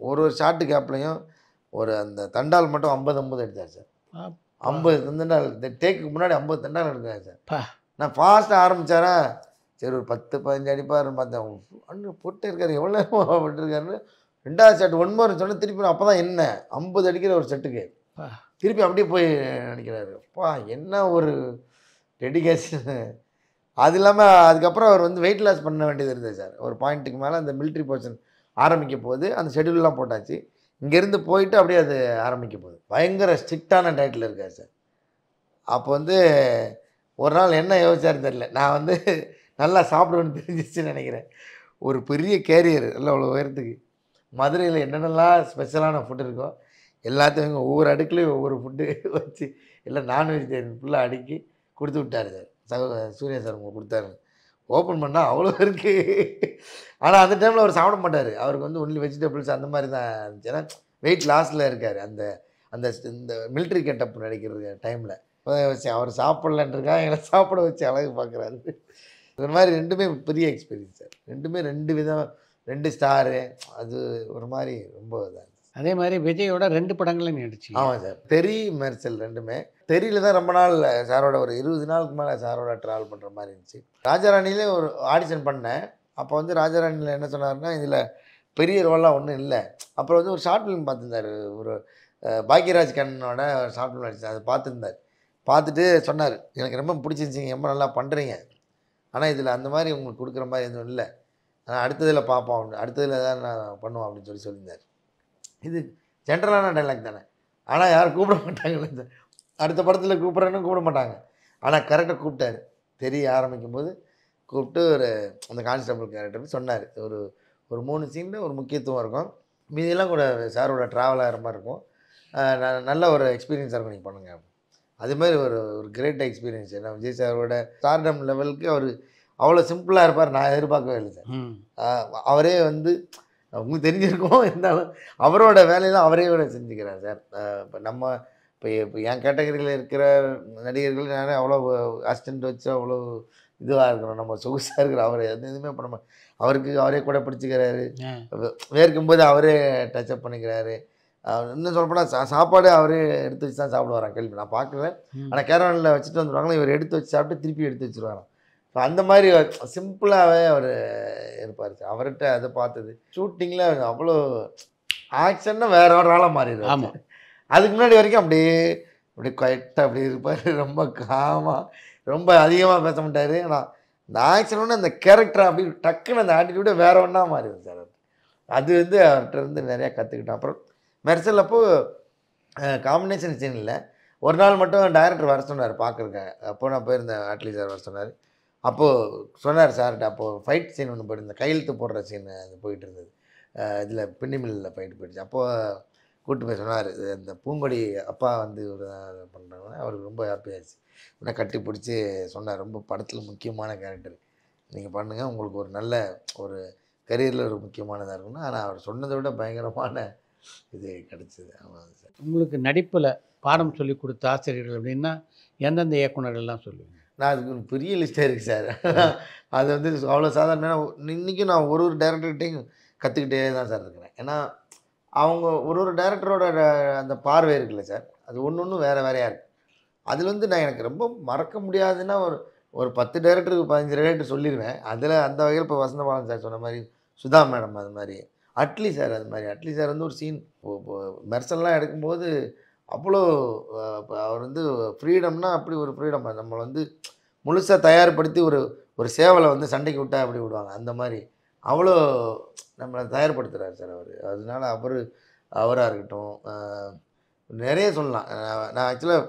ஒரு ஷார்ட்டு கேப்லையும் ஒரு அந்த தண்டால் மட்டும் 50 எடுத்தார் சார். 50 தண்டால் டேக்கு முன்னாடி 50 தண்டால் எடுத்தார் சார். நான் ஃபாஸ்ட்டாக ஆரம்பித்தாரா சரி ஒரு 10-15 அடிப்பாருன்னு பார்த்தேன். அண்ணு போட்டே இருக்காரு, எவ்வளோ நேரம் போட்டுருக்காருன்னு 2வது ஷாட் 1 மோர் சொன்னால் திருப்பி அப்போ தான் என்ன 50 அடிக்கிற ஒரு செட்டுக்கு திருப்பி அப்படியே போய் நினைக்கிறாரு. அப்பா என்ன ஒரு டெடிகேஷன். அது இல்லாமல் அதுக்கப்புறம் அவர் வந்து வெயிட் லாஸ் பண்ண வேண்டியது இருந்தது சார். ஒரு பாயிண்ட்டுக்கு மேலே அந்த மிலிட்ரி போர்ஷன் ஆரம்பிக்க போகுது. அந்த ஷெடியூல்லாம் போட்டாச்சு. இங்கேருந்து போயிட்டு அப்படியே அது ஆரம்பிக்க போகுது. பயங்கர ஸ்ட்ரிக்டான டயட்டில் இருக்கார் சார். அப்போ வந்து ஒரு நாள் என்ன யோசிச்சாரு தெரியல, நான் வந்து நல்லா சாப்பிடுவேன்னு தெரிஞ்சிச்சுன்னு நினைக்கிறேன். ஒரு பெரிய கேரியர் எல்லாம் அவ்வளோ உயரத்துக்கு மதுரையில் என்னென்னலாம் ஸ்பெஷலான ஃபுட் இருக்கோ எல்லாத்தையும் ஒவ்வொரு அடுக்குலையும் ஒவ்வொரு ஃபுட்டு வச்சு எல்லாம் நான் வெஜிடேரியன் ஃபுல்லாக அடுக்கி கொடுத்து விட்டார் சார். சூர்யா சார் உங்களுக்கு கொடுத்தாரு. ஓப்பன் பண்ணால் அவ்வளோ இருக்குது. ஆனால் அந்த டைமில் அவர் சாப்பிட மாட்டார். அவருக்கு வந்து ஒன்லி வெஜிடபிள்ஸ் அந்த மாதிரி தான் இருந்துச்சு. ஏன்னா வெயிட் லாஸில் இருக்கார். அந்த அந்த இந்த மிலிட்ரி கெட்டப் நடிக்கிற டைமில் வச்சு அவர் சாப்பிட்லன்றக்கா எங்களை சாப்பிட வச்சு அழகு பார்க்குறாரு. இந்த மாதிரி 2மே பெரிய எக்ஸ்பீரியன்ஸ் சார். 2மே 2 விதம் 2 ஸ்டாரு. அது ஒரு மாதிரி ரொம்ப இதாக. அதே மாதிரி விஜயோட 2 படங்களும் நடிச்சு. ஆமாம் சார். தெரி மெர்சல் 2மே. தெரியில் தான் ரொம்ப நாள் சாரோட ஒரு 20 நாளுக்கு மேலே சாரோட ட்ராவல் பண்ணுற மாதிரி இருந்துச்சு. ராஜாராணிலே ஒரு ஆடிஷன் பண்ணேன். அப்போ வந்து ராஜாராணியில் என்ன சொன்னாருன்னா, இதில் பெரிய ரோல்லாம் ஒன்றும் இல்லை. அப்புறம் வந்து ஒரு ஷார்ட் ஃபிலிம் பார்த்துருந்தாரு. ஒரு பாக்யராஜ் கண்ணனோட ஷார்ட் ஃபிலிம் நடிச்சார். அதை பார்த்துருந்தார். பார்த்துட்டு சொன்னார், எனக்கு ரொம்ப பிடிச்சிருந்துச்சிங்க, ரொம்ப நல்லா பண்ணுறீங்க. ஆனால் இதில் அந்த மாதிரி உங்களுக்கு கொடுக்குற மாதிரி எதுவும் இல்லை. ஆனால் அடுத்ததில் பார்ப்போம் அப்படின்னு, அடுத்ததில் தான் நான் பண்ணுவோம் அப்படின்னு சொல்லியிருந்தார். இது ஜென்ரலான டைலாக் தானே. ஆனால் யாரும் கூப்பிட மாட்டாங்கல்ல சார். அடுத்த படத்தில் கூப்பிட்றேன்னு கூப்பிட மாட்டாங்க. ஆனால் கரெக்டாக கூப்பிட்டாரு. தெரிய ஆரம்பிக்கும்போது கூப்பிட்டு அந்த கான்ஸ்டபிள் கேரக்டர் சொன்னார். ஒரு 3 சீனில் ஒரு முக்கியத்துவம் இருக்கும். மீதியெல்லாம் கூட சாரோட ட்ராவல் ஆகிற மாதிரி இருக்கும். நல்ல ஒரு எக்ஸ்பீரியன்ஸாக இருக்கும், நீங்கள் பண்ணுங்கள். அதுமாதிரி ஒரு கிரேட் எக்ஸ்பீரியன்ஸ். ஏன்னா விஜய் சாரோட ஸ்டார்டம் லெவலுக்கு அவர் அவ்வளோ சிம்பிளாக இருப்பார். நான் எதிர்பார்க்கவே இல்லை சார். அவரே வந்து உங்களுக்கு தெரிஞ்சிருக்கோம், இருந்தாலும் அவரோட வேலையெல்லாம் அவரே விட செஞ்சுக்கிறார் சார். இப்போ என் கேட்டகரியில் இருக்கிற நடிகர்கள் நானே அவ்வளோ அசிஸ்டண்ட் வச்சு அவ்வளோ இதுவாக இருக்கிறோம், நம்ம சொகுசாக இருக்கிற அவர் எதுவுமே பண்ண அவருக்கு அவரே கூட பிடிச்சிக்கிறாரு. வேர்க்கும்போது அவரே டச்சப் பண்ணிக்கிறாரு. இன்னும் சொல்லப்போனால் சாப்பாடு அவரே எடுத்து வச்சு தான் சாப்பிடுவாராம். கேள்வி நான் பார்க்குறேன். ஆனால் கேரவனில் வச்சுட்டு வந்துடுவாங்களா, இவர் எடுத்து வச்சு சாப்பிட்டு திருப்பி எடுத்து வச்சுருவாராம். ஸோ அந்த மாதிரி சிம்பிளாகவே அவர் இருப்பார் சார். அவர்கிட்ட அதை பார்த்தது ஷூட்டிங்கில் அவ்வளோ ஆக்ஷன்னா வேற ஒரு ஆளாக மாறிடுவார். ஆமாம், அதுக்கு முன்னாடி வரைக்கும் அப்படியே குவைட்டாக அப்படி இருப்பார். ரொம்ப காமாக, ரொம்ப அதிகமாக பேச மாட்டார். ஆனால் இந்த ஆக்ஷன் அந்த கேரக்டர் அப்படி டக்குன்னு அந்த ஆட்டிடியூடே வேற ஒன்றா மாறிடும் சார். அது வந்து அவர்கிட்ட இருந்து நிறையா கற்றுக்கிட்டேன். அப்புறம் மெர்சல் அப்போது காம்பினேஷன் சீன் இல்லை. ஒரு நாள் மட்டும் டைரக்டர் வர சொன்னார் பார்க்குறக்காக. அப்போது நான் போயிருந்தேன், ஆட்லி சார் வர சொன்னார். அப்போது சொன்னார் சார்கிட்ட, அப்போது ஃபைட் சீன் ஒன்று போயிருந்தேன், கையெழுத்து போடுற சீன் அது போயிட்டு இருந்தது. இதில் பின்னிமில்லில் ஃபைட்டு போயிடுச்சு. அப்போது கூப்பிட்டு போய் சொன்னார், இந்த பூங்கொடி அப்பா வந்து ஒரு பண்ணுறாங்கன்னா அவருக்கு ரொம்ப ஹாப்பியாகிடுச்சு. உடனே கட்டி பிடிச்சி சொன்னார், ரொம்ப படத்தில் முக்கியமான கேரக்டர் நீங்கள் பண்ணுங்கள், உங்களுக்கு ஒரு நல்ல ஒரு கரியரில் ஒரு முக்கியமானதாக இருக்கும்னா. ஆனால் அவர் சொன்னதை விட பயங்கரமான இது கிடச்சிது. ஆமாம் சார். உங்களுக்கு நடிப்பில் பாடம் சொல்லி கொடுத்த ஆசிரியர்கள் அப்படின்னா எந்தெந்த இயக்குனர்கள்லாம் சொல்லுவீங்க? நான் அதுக்கு ஒரு பெரிய லிஸ்ட்டே இருக்குது சார். அது வந்து அவ்வளோ சாதாரண இன்றைக்கும் நான் ஒரு டேரக்டர்கிட்டையும் கற்றுக்கிட்டே தான் சார் இருக்கிறேன். ஏன்னா அவங்க ஒரு டேரக்டரோட அந்த பார்வை இருக்குல்ல சார், அது ஒன்று வேறு வேறையாக இருக்குது. அதில் வந்து நான் எனக்கு ரொம்ப மறக்க முடியாதுன்னா ஒரு 10 டேரக்டருக்கு 15 டேரக்டர் சொல்லிடுவேன். அதில் அந்த வகையில் இப்போ வசந்தபாலன் சார் சொன்ன மாதிரி, சுதா மேடம் அது மாதிரி, அட்லி சார் அது மாதிரி. அட்லி சார் வந்து ஒரு சீன் மெர்சல்லாம் எடுக்கும்போது அவ்வளோ அவர் வந்து ஃப்ரீடம்னா அப்படி ஒரு ஃப்ரீடம். நம்மளை வந்து முழுசாக தயார்படுத்தி ஒரு சேவலை வந்து சண்டைக்கு விட்டால் அப்படி விடுவாங்க, அந்த மாதிரி அவ்வளோ நம்மளை தயார்படுத்துகிறார் சார் அவர். அதனால அவராக இருக்கட்டும், நிறைய சொல்லலாம். நான் ஆக்சுவலாக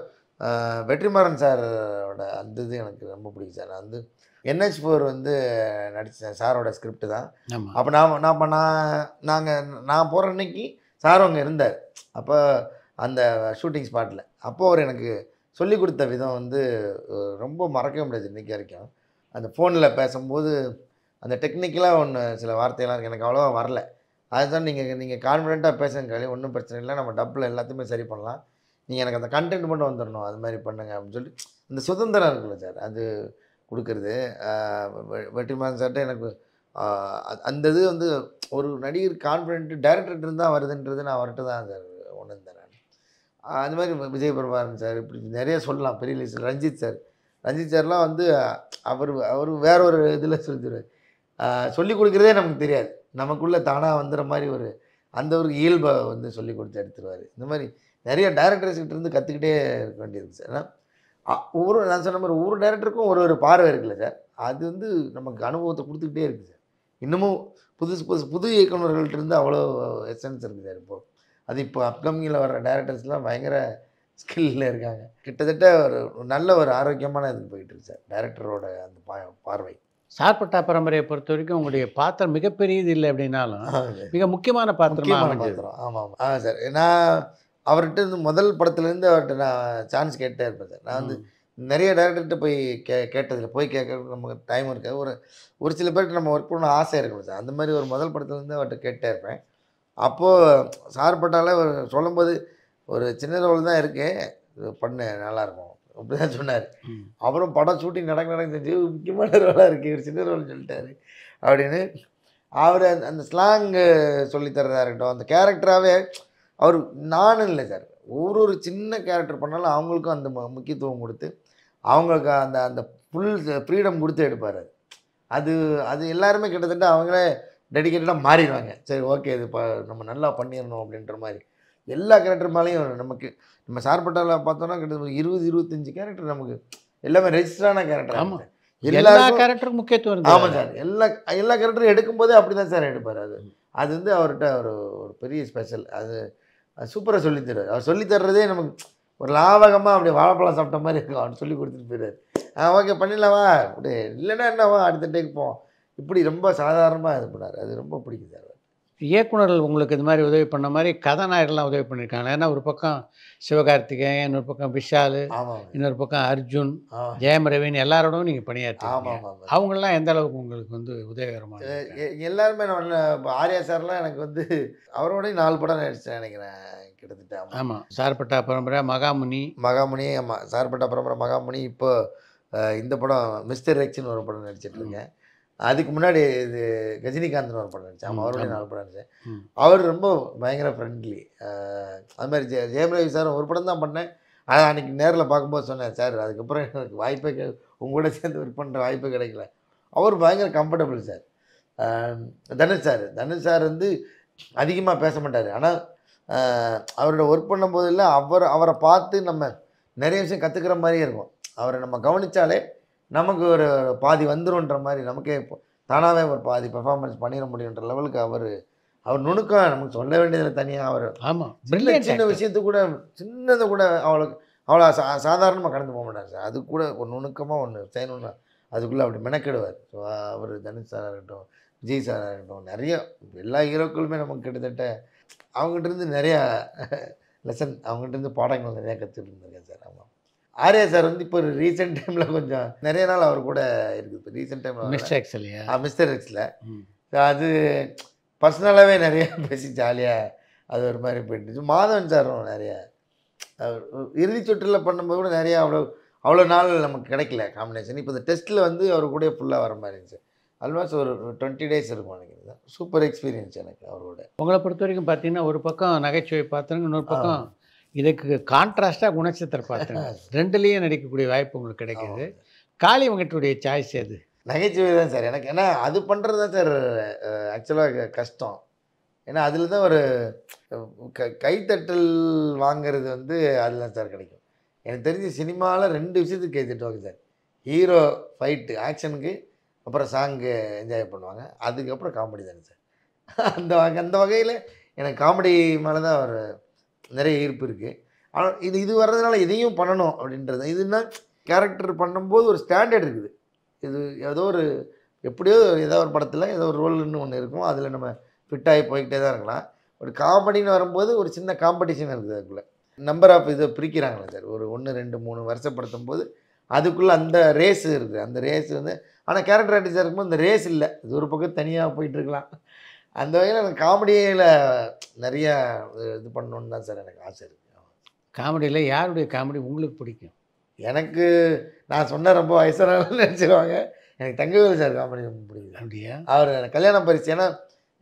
வெற்றிமாறன் சாரோட அந்த இது எனக்கு ரொம்ப பிடிக்கும் சார். நான் வந்து NH4 வந்து நடித்தேன், சாரோட ஸ்கிரிப்ட் தான். அப்போ நான் போகிற அன்னைக்கு சார் அங்கே இருந்தார். அப்போ அந்த ஷூட்டிங் ஸ்பாட்டில் அப்போது அவர் எனக்கு சொல்லி கொடுத்த விதம் வந்து ரொம்ப மறக்கவே முடியாது இன்றைக்கி வரைக்கும். அந்த ஃபோனில் பேசும்போது அந்த டெக்னிக்கலாக சில வார்த்தையெல்லாம் எனக்கு அவ்வளோவா வரல. அதுதான் நீங்கள் கான்ஃபிடென்ட்டாக பேசுங்க காலி, ஒன்றும் பிரச்சனை இல்லை, நம்ம டப்பில் எல்லாத்தையுமே சரி பண்ணலாம், நீங்கள் எனக்கு அந்த கண்டென்ட் மட்டும் வந்துடணும், அது மாதிரி பண்ணுங்க அப்படின்னு சொல்லி அந்த சுதந்திரம் இருக்குல்ல சார், அது கொடுக்குறது. வெற்றிமாறன் சார்கிட்ட எனக்கு அந்த இது வந்து ஒரு நடிகர் கான்ஃபிடென்ட்டு டைரக்டர்கிட்ட இருந்தால் வருதுன்றது நான் அவர்கிட்ட தான் சார் உணர்ந்தேன். நான் அது மாதிரி விஜய் பிரபாகரன் சார், இப்படி நிறைய சொல்லலாம், பெரிய லிஸ்ட். ரஞ்சித் சார்லாம் வந்து அவர் வேற ஒரு இதில் சொல்லிடுவார். சொல்லிக் கொடுக்குறதே நமக்கு தெரியாது, நமக்குள்ளே தானாக வந்துடுற மாதிரி அந்த ஒரு இயல்பை வந்து சொல்லி கொடுத்து எடுத்துருவார். இந்த மாதிரி நிறைய டேரக்டர்ஸ்கிட்ட இருந்து கற்றுக்கிட்டே இருக்க வேண்டியிருக்கு சார். ஏன்னா நான் சொன்ன மாதிரி ஒவ்வொரு டேரக்டருக்கும் ஒரு பார்வை இருக்குல்ல சார், அது வந்து நமக்கு அனுபவத்தை கொடுத்துக்கிட்டே இருக்குது சார். இன்னமும் புது இயக்குநர்கள்ட்ட இருந்து அவ்வளோ எசன்ஸ் இருக்குது சார். இப்போது அது இப்போ அப்கமிங்கில் வர்ற டேரக்டர்ஸ்லாம் பயங்கர ஸ்கில்லில் இருக்காங்க. கிட்டத்தட்ட ஒரு நல்ல ஒரு ஆரோக்கியமான இதுக்கு போயிட்டுருக்கு சார் டேரக்டரோட அந்த பார்வை. சார்பட்டா பரம்பரையை பொறுத்த வரைக்கும் உங்களுடைய பாத்திரம் மிகப்பெரியது இல்லை அப்படின்னாலும் மிக முக்கியமான பாத்திரம். ஆமாம் சார். நான் அவர்கிட்ட இருந்து முதல் படத்துலேருந்து அவர்கிட்ட நான் சான்ஸ் கேட்டே இருப்பேன் சார். நான் வந்து நிறைய டேரக்டர்கிட்ட போய் கேட்டதில்லை, போய் கேட்க நமக்கு டைம் இருக்காது. ஒரு சில பேருக்கு நம்ம ஒர்க் பண்ண ஆசை இருக்கணும் சார். அந்த மாதிரி ஒரு முதல் படத்துலேருந்து அவர்கிட்ட கேட்டே இருப்பேன். அப்போது சார்பட்டால சொல்லும்போது ஒரு சின்ன ரோல் தான் இருக்குது, பண்ணு நல்லாயிருக்கும் அப்படி தான் சொன்னார். அப்புறம் படம் ஷூட்டிங் நடக்க செஞ்சு முக்கியமான ரோலாக இருக்குது, ஒரு சின்ன ரோல் சொல்லிட்டாரு அப்படின்னு. அவர் அந்த ஸ்லாங்கு சொல்லித்தரதாக இருக்கட்டும், அந்த கேரக்டராகவே அவர் நானும் இல்லை சார், ஒரு சின்ன கேரக்டர் பண்ணாலும் அவங்களுக்கும் அந்த முக்கியத்துவம் கொடுத்து அவங்களுக்கு அந்த ஃபுல் ஃப்ரீடம் கொடுத்து எடுப்பார். அது அது எல்லாருமே கிட்டத்தட்ட அவங்களே டெடிக்கேட்டடாக மாறிடுவாங்க. சரி ஓகே இது நம்ம நல்லா பண்ணிடணும் அப்படின்ற மாதிரி எல்லா கேரக்டர் மேலேயும் நமக்கு நம்ம சார்பட்டாவில் பார்த்தோன்னா கிட்டத்தட்ட 20-25 கேரக்டர் நமக்கு எல்லாமே ரெஜிஸ்டரான கேரக்டர். ஆமாம், எல்லா எல்லாருக்கும் கேரக்டருக்கும் முக்கியத்துவம். ஆமாம் சார். எல்லா கேரக்டரும் எடுக்கும்போதே அப்படி தான் சார் எடுப்பார். அது வந்து அவர்கிட்ட ஒரு பெரிய ஸ்பெஷல். அது சூப்பராக சொல்லித்தருவார். அவர் சொல்லித்தர்றதே நமக்கு ஒரு லாபகமாக அப்படி வாழைப்பழம் சாப்பிட்ட மாதிரி இருக்கும். அவர் சொல்லி கொடுத்துட்டு போயிடுவார். ஓகே பண்ணிடலாவா அப்படி இல்லைன்னா என்னவா அடுத்த டேக்கு போவோம் இப்படி ரொம்ப சாதாரணமாக இது பண்ணார். அது ரொம்ப பிடிக்கும் சார். இயக்குனர்கள் உங்களுக்கு இது மாதிரி உதவி பண்ண மாதிரி கதாநாயகர்லாம் உதவி பண்ணியிருக்காங்க. ஏன்னா ஒரு பக்கம் சிவகார்த்திகேயன், இன்னொரு பக்கம் விஷால், ஆமாம், இன்னொரு பக்கம் அர்ஜுன், ஆமாம், ஜெயம் ரவின்னு எல்லாரோடவும் நீங்கள் பணியாற்றி. ஆமாம், ஆமாம். அவங்களாம் எந்த அளவுக்கு உங்களுக்கு வந்து உதவிகரமாக? எல்லாருமே நான் இப்போ ஆர்யா சார்லாம் எனக்கு வந்து அவரோடய 4 படம் நடிச்சேன் நினைக்கிறேன் கிட்டத்தட்ட. ஆமாம், சார்பட்டா பரம்பரை, மகாமுனி. ஆமாம், சார்பட்டா பரம்பரை, மகாமுனி. இப்போ இந்த படம் மிஸ்டர் எக்ஸ்னு ஒரு படம் நடிச்சிட்டு இருக்கேன். அதுக்கு முன்னாடி இது கஜினிகாந்த்னு ஒரு படம் நடித்தேன். ஆமாம், அவரோடய 4 படம் நடித்தேன். அவர் ரொம்ப பயங்கர ஃப்ரெண்ட்லி. அது மாதிரி ஜெயம் ரவி சார் ஒரு படம் தான் பண்ணேன். அதை அன்றைக்கி நேரில் பார்க்கும்போது சொன்னேன், சார் அதுக்கப்புறம் எனக்கு வாய்ப்பே உங்களோட சேர்ந்து ஒர்க் பண்ணுற வாய்ப்பே கிடைக்கல. அவர் பயங்கர கம்ஃபர்டபுள் சார். தனுஷ் சார் வந்து அதிகமாக பேச மாட்டார். ஆனால் அவரோட ஒர்க் பண்ணும்போதெல்லாம் அவரை பார்த்து நம்ம நிறைய விஷயம் கற்றுக்கிற மாதிரியே இருக்கும். அவரை நம்ம கவனித்தாலே நமக்கு ஒரு பாதி வந்துருன்ற மாதிரி நமக்கே தானாகவே ஒரு பாதி பெர்ஃபார்மன்ஸ் பண்ணிட முடியுன்ற லெவலுக்கு அவர் நுணுக்கம் நமக்கு சொல்ல வேண்டியதில் தனியாக அவர். ஆமாம், சின்ன விஷயத்து கூட சின்னதை கூட அவ்வளோ சாதாரணமாக கடந்து போக மாட்டார் சார். அது கூட ஒரு நுணுக்கமாக ஒன்று செய்யணும்னா அதுக்குள்ளே அப்படி மெனக்கெடுவார். ஸோ அவர் தனுஷ் சாராக இருக்கட்டும், விஜய் சாராக இருக்கட்டும், நிறைய எல்லா ஹீரோக்களுமே நமக்கு கிட்டத்தட்ட அவங்ககிட்டருந்து நிறையா லெசன், அவங்ககிட்டருந்து பாடங்கள் நிறையா கற்றுட்டு இருந்திருக்கேன் சார். ஆமாம், ஆர்யா சார் வந்து இப்போ ஒரு ரீசெண்ட் டைமில் கொஞ்சம் நிறைய நாள் அவர் கூட இருக்குது. இப்போ ரீசெண்ட் டைமில் மிஸ்டர் எக்ஸ்லையா? மிஸ்டர் எக்ஸில் அது பர்சனலாகவே நிறைய பேசி ஜாலியாக அது ஒரு மாதிரி போயிட்டுச்சு. மாதவன் சாரும் நிறைய இறுதி சுற்றில் பண்ணும்போது கூட நிறையா அவ்வளோ நாள் நமக்கு கிடைக்கல காம்பினேஷன். இப்போ இந்த டெஸ்ட்டில் வந்து அவர் கூட ஃபுல்லாக வர மாதிரி இருந்துச்சு. ஆல்மோஸ்ட் ஒரு 20 days இருக்கும் நினைக்கிறேன். சூப்பர் எக்ஸ்பீரியன்ஸ் எனக்கு அவரோட. உங்களை பொறுத்த வரைக்கும் பார்த்தீங்கன்னா ஒரு பக்கம் நகைச்சுவை பாத்திரங்க, இன்னொரு பக்கம் இதுக்கு கான்ட்ராஸ்டாக குணச்சித்திர பாத்திரம், ரெண்டுலேயும் நடிக்கக்கூடிய வாய்ப்பு உங்களுக்கு கிடைக்கிது. காளி வெங்கட்டுடைய சாய்ஸ் அது நகைச்சுவை தான் சார் எனக்கு. ஏன்னா அது பண்ணுறது தான் சார் ஆக்சுவலாக கஷ்டம். ஏன்னா அதில் தான் ஒரு கைத்தட்டல் வாங்கிறது வந்து அதில் தான் சார் கிடைக்கும். எனக்கு தெரிஞ்ச சினிமாவில் 2 விஷயத்துக்கு கைத்தட்டுவாங்க சார். ஹீரோ ஃபைட்டு ஆக்ஷனுக்கு, அப்புறம் சாங்கு என்ஜாய் பண்ணுவாங்க, அதுக்கப்புறம் காமெடி தானே சார். அந்த வகையில் எனக்கு காமெடி மேலே தான் ஒரு நிறைய ஈர்ப்பு இருக்குது. ஆனால் இது வர்றதுனால இதையும் பண்ணணும் அப்படின்றது. இதுனா கேரக்டர் பண்ணும்போது ஒரு ஸ்டாண்டர்ட் இருக்குது. இது ஏதோ ஒரு எப்படியோ ஏதோ ஒரு படத்தில் ஏதோ ஒரு ரோல்னு ஒன்று இருக்கும், அதில் நம்ம ஃபிட்டாகி போய்கிட்டே தான் இருக்கலாம். ஒரு காமெடின்னு வரும்போது ஒரு சின்ன காம்படிஷன் இருக்குது. அதுக்குள்ளே நம்பர் ஆஃப் இதை பிரிக்கிறாங்களே சார். ஒரு 1, 2, 3 வருஷப்படுத்தும் போது அதுக்குள்ளே அந்த ரேஸ் இருக்குது. அந்த ரேஸ் வந்து ஆனால் கேரக்டர் ஆர்டிஸ்டாக இருக்கும்போது இந்த ரேஸ் இல்லை, இது ஒரு பக்கம் தனியாக போயிட்டுருக்கலாம். அந்த வகையில் எனக்கு காமெடியில் நிறையா இது பண்ணணுன்னு தான் சார் எனக்கு ஆசை இருக்குது. காமெடியில் யாருடைய காமெடி உங்களுக்கு பிடிக்கும்? எனக்கு நான் சொன்ன ரொம்ப வயசானவங்க நினச்சிடுவாங்க. எனக்கு தங்கவேல் சார் காமெடி ரொம்ப பிடிக்கும். அப்படியா? அவர் கல்யாணம் பரிசு. ஏன்னா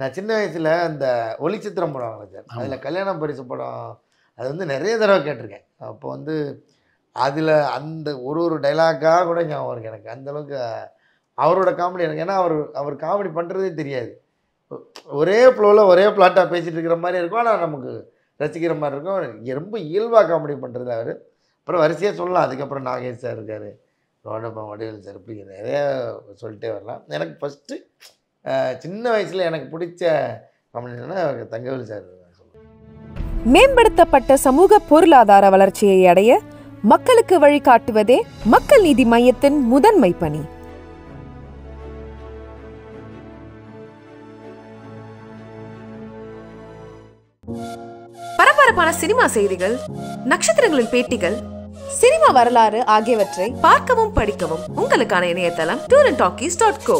நான் சின்ன வயசில் அந்த ஒளிச்சித்திரம் படம் சார், அதில் கல்யாணம் பரிசு படம் அது வந்து நிறைய தடவை கேட்டிருக்கேன். அப்போ வந்து அதில் அந்த ஒரு டைலாக்காக கூட ஞாபகம் இருக்குது எனக்கு. அந்தளவுக்கு அவரோட காமெடி எனக்கு. ஏன்னா அவர் காமெடி பண்ணுறதே தெரியாது. ஒரே ஃப்ளோவில் ஒரே பிளாட்டாக பேசிகிட்டு இருக்கிற மாதிரி இருக்கும், ஆனால் நமக்கு ரசிக்கிற மாதிரி இருக்கும். ரொம்ப இயல்பாக காமெடி பண்ணுறது அவர். அப்புறம் வரிசையாக சொல்லலாம். அதுக்கப்புறம் நாகேஷ் சார் இருக்கார், ரோடப்பா வடிவேல் சார், இப்படி நிறைய சொல்லிட்டே வரலாம். எனக்கு ஃபஸ்ட்டு சின்ன வயசில் எனக்கு பிடிச்ச காமெடினா தங்கவேல் சார். மேம்படுத்தப்பட்ட சமூக பொருளாதார வளர்ச்சியை அடைய மக்களுக்கு வழிகாட்டுவதே மக்கள் நீதி மையத்தின் முதன்மை பணி. பரபரப்பான சினிமா செய்திகள், நட்சத்திரங்களின் பேட்டிகள், சினிமா வரலாறு ஆகியவற்றை பார்க்கவும் படிக்கவும் உங்களுக்கான இணையதளம் tourantalkies.co.